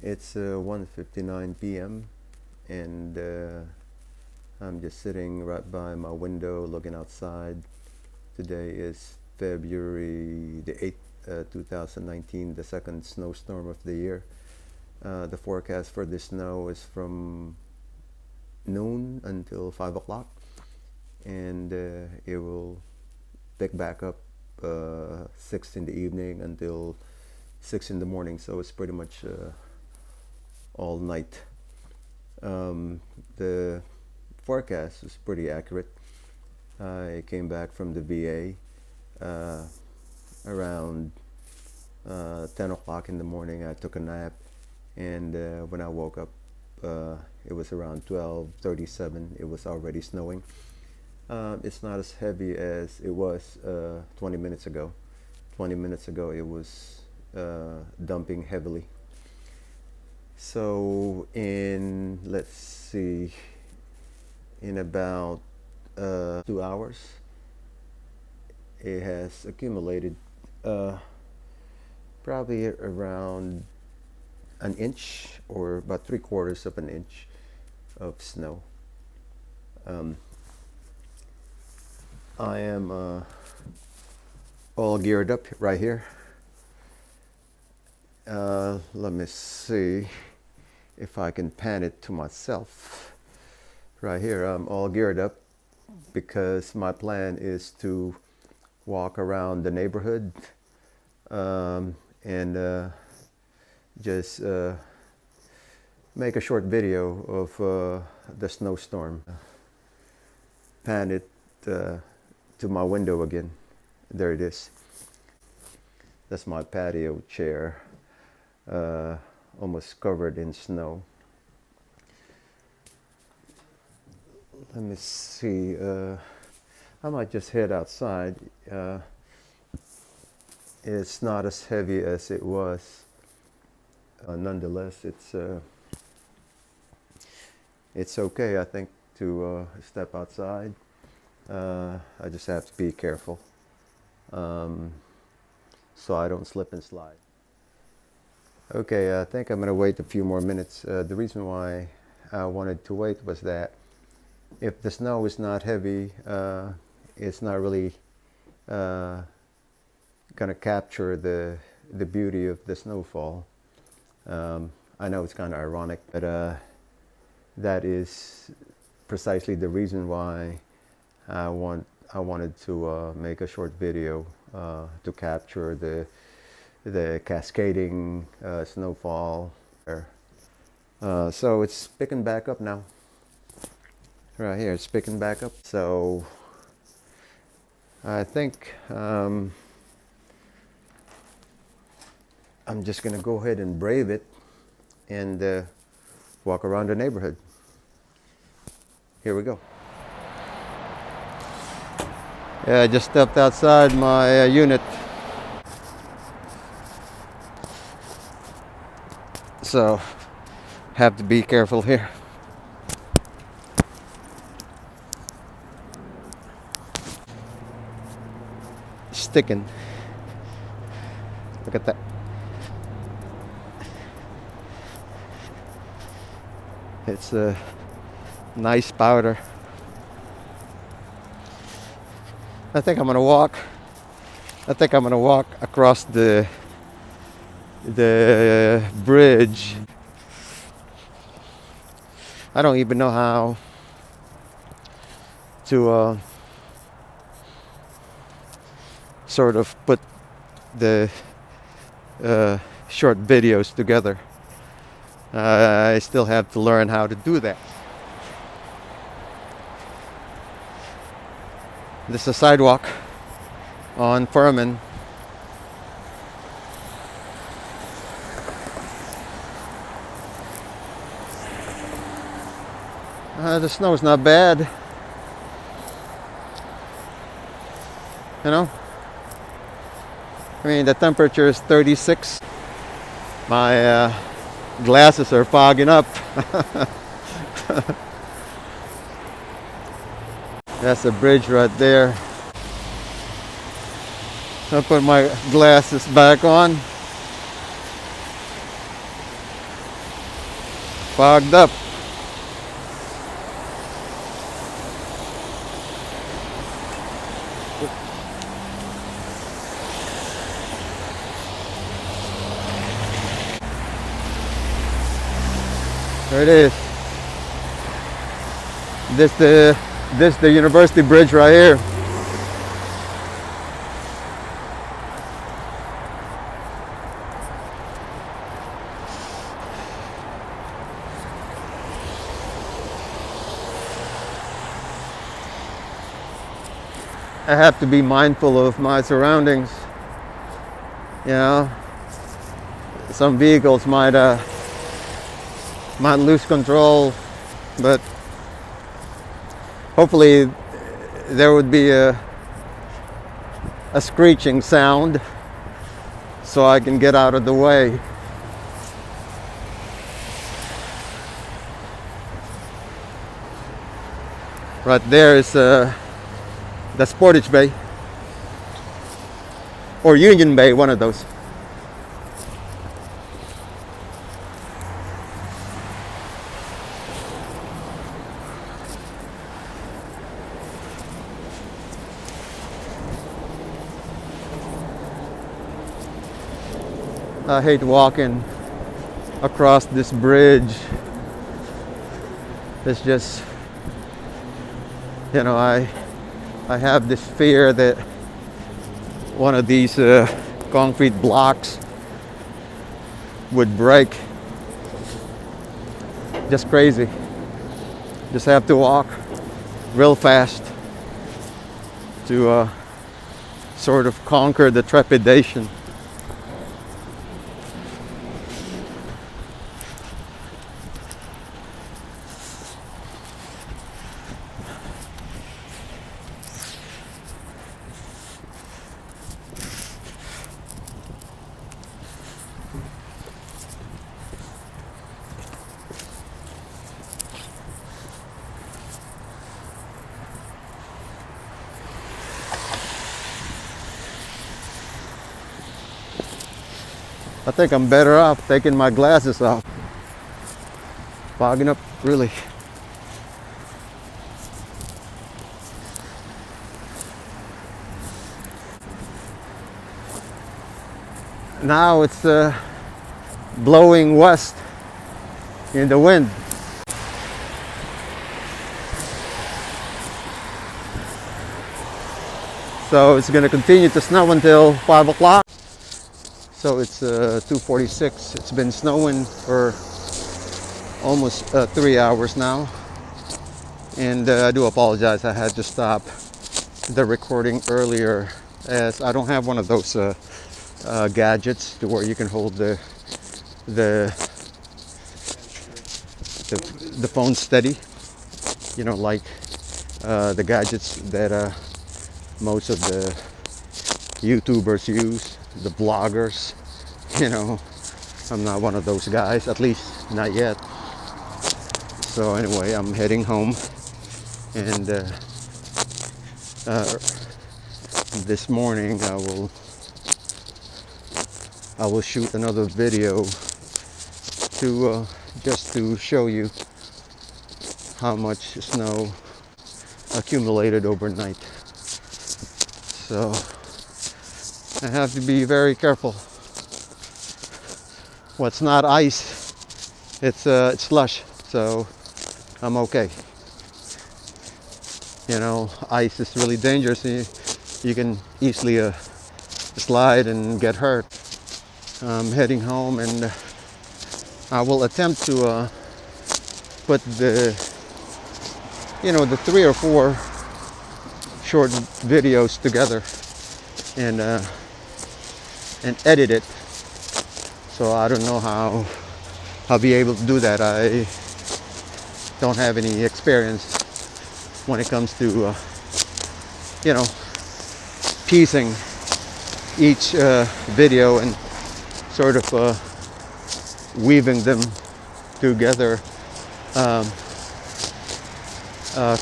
It's 1:59 p.m. and I'm just sitting right by my window looking outside. Today is February the 8th, 2019, the second snowstorm of the year. The forecast for this snow is from noon until 5 o'clock, and it will pick back up 6 in the evening until 6 in the morning, so it's pretty much all night. The forecast is pretty accurate. I came back from the VA around 10 o'clock in the morning. I took a nap, and when I woke up, it was around 12:37. It was already snowing. It's not as heavy as it was 20 minutes ago. 20 minutes ago, it was dumping heavily. So let's see, in about 2 hours, it has accumulated probably around an inch or about 3/4 of an inch of snow. I am all geared up right here. Let me see if I can pan it to myself. Right here, I'm all geared up because my plan is to walk around the neighborhood and just make a short video of the snowstorm. Pan it to my window again. There it is. That's my patio chair, almost covered in snow. Let me see. I might just head outside. It's not as heavy as it was. Nonetheless, it's okay, I think, to step outside. I just have to be careful so I don't slip and slide. Okay, I think I'm going to wait a few more minutes. The reason why I wanted to wait was that if the snow is not heavy, it's not really going to capture the beauty of the snowfall. I know it's kind of ironic, but that is precisely the reason why I wanted to make a short video to capture the cascading snowfall. So it's picking back up now. Right here, it's picking back up. So I think I'm just gonna go ahead and brave it and walk around the neighborhood. Here we go. Yeah, I just stepped outside my unit. So have to be careful here. Sticking. Look at that. It's a nice powder. I think I'm gonna walk across the bridge. I don't even know how to sort of put the short videos together. I still have to learn how to do that. This is a sidewalk on Furman. The snow is not bad. You know? I mean, the temperature is 36. My glasses are fogging up. That's a bridge right there. I'll put my glasses back on. fogged up. There it is. This the University Bridge right here. I have to be mindful of my surroundings. You know, some vehicles might lose control, but hopefully there would be a screeching sound so I can get out of the way. Right there is the Sportage Bay or Union Bay, one of those. I hate walking across this bridge. It's just, you know, I have this fear that one of these concrete blocks would break. Just crazy. Just have to walk real fast to sort of conquer the trepidation. I think I'm better off taking my glasses off. Fogging up, really. Now it's blowing west in the wind. So it's going to continue to snow until 5 o'clock. So it's 2:46. It's been snowing for almost 3 hours now. And I do apologize. I had to stop the recording earlier as I don't have one of those gadgets to where you can hold the phone steady. You know, like the gadgets that most of the YouTubers use. The bloggers, you know, I'm not one of those guys, at least not yet. So anyway, I'm heading home, and this morning I will shoot another video to just to show you how much snow accumulated overnight. So I have to be very careful. What's not ice, it's slush, so I'm okay. You know, ice is really dangerous. You can easily slide and get hurt. I'm heading home, and I will attempt to put the 3 or 4 short videos together and edit it. So I don't know how I'll be able to do that. I don't have any experience when it comes to piecing each video and sort of weaving them together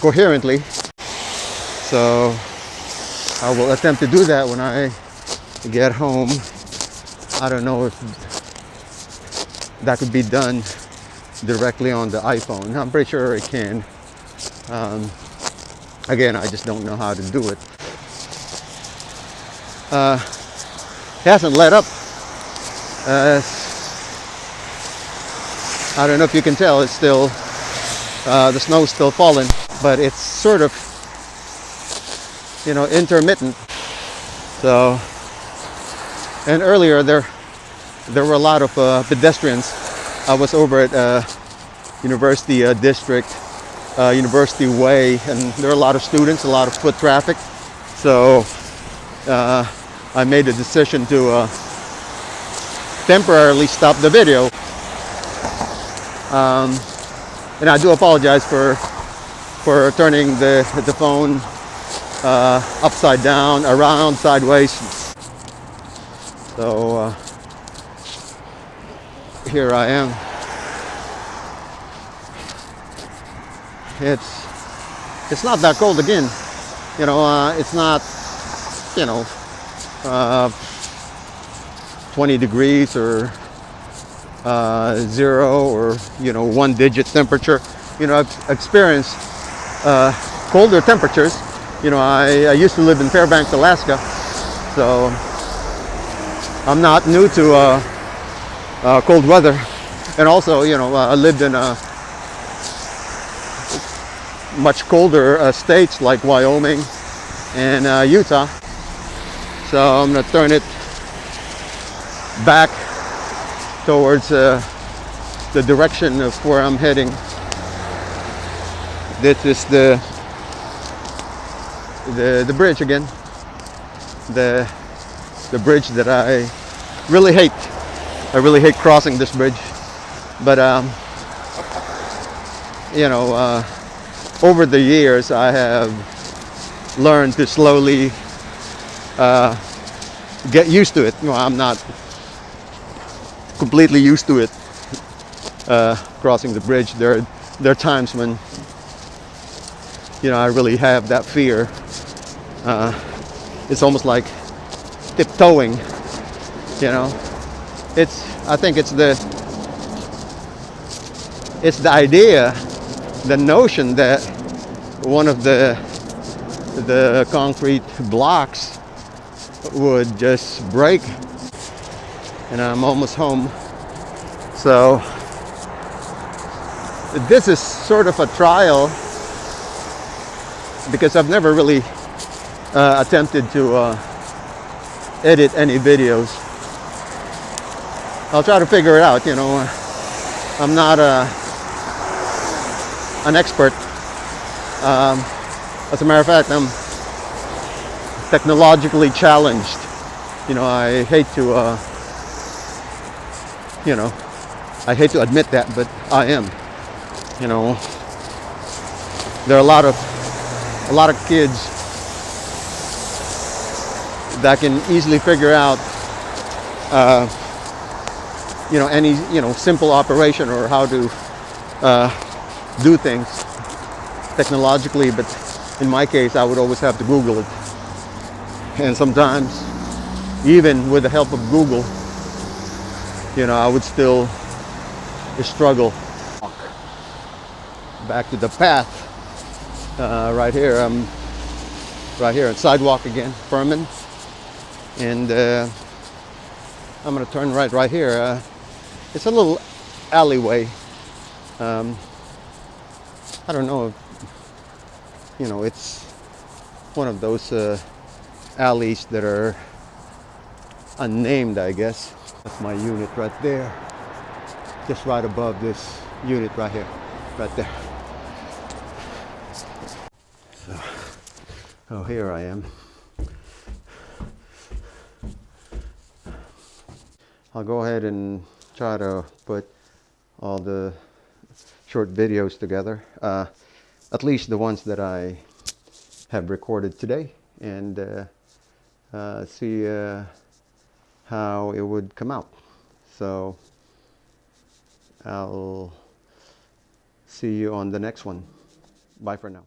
coherently. So I will attempt to do that when I get home. I don't know if that could be done directly on the iPhone. I'm pretty sure it can. Again, I just don't know how to do it. It hasn't let up. I don't know if you can tell, it's still, the snow's still falling, but it's sort of, intermittent. So, and earlier there were a lot of pedestrians. I was over at University District, University Way, and there are a lot of students, a lot of foot traffic. So I made a decision to temporarily stop the video. And I do apologize for turning the phone upside down, around, sideways. So here I am. It's not that cold again. It's not 20 degrees or 0 or 1-digit temperature. I've experienced colder temperatures. I used to live in Fairbanks, Alaska, so I'm not new to cold weather. And also, I lived in much colder states like Wyoming and Utah. So I'm going to turn it back towards the direction of where I'm heading. This is the bridge again. The bridge that I really hate. I really hate crossing this bridge. But over the years I have learned to slowly get used to it. I'm not completely used to it, crossing the bridge. There are times when I really have that fear. It's almost like tiptoeing. I think it's the idea, the notion that one of the concrete blocks would just break. And I'm almost home. So this is sort of a trial, because I've never really attempted to edit any videos. I'll try to figure it out. I'm not an expert. As a matter of fact, I'm technologically challenged. I hate to I hate to admit that, but I am. There are a lot of kids that can easily figure out any simple operation or how to do things technologically, but in my case I would always have to Google it. And sometimes, even with the help of Google, I would still struggle. Back to the path. Right here, I'm right here at sidewalk again, Furman, and I'm gonna turn right here. It's a little alleyway. I don't know if, it's one of those alleys that are unnamed, I guess. That's my unit right there, just right above this unit right here, right there. So here I am. I'll go ahead and try to put all the short videos together, at least the ones that I have recorded today, and see how it would come out. So I'll see you on the next one. Bye for now.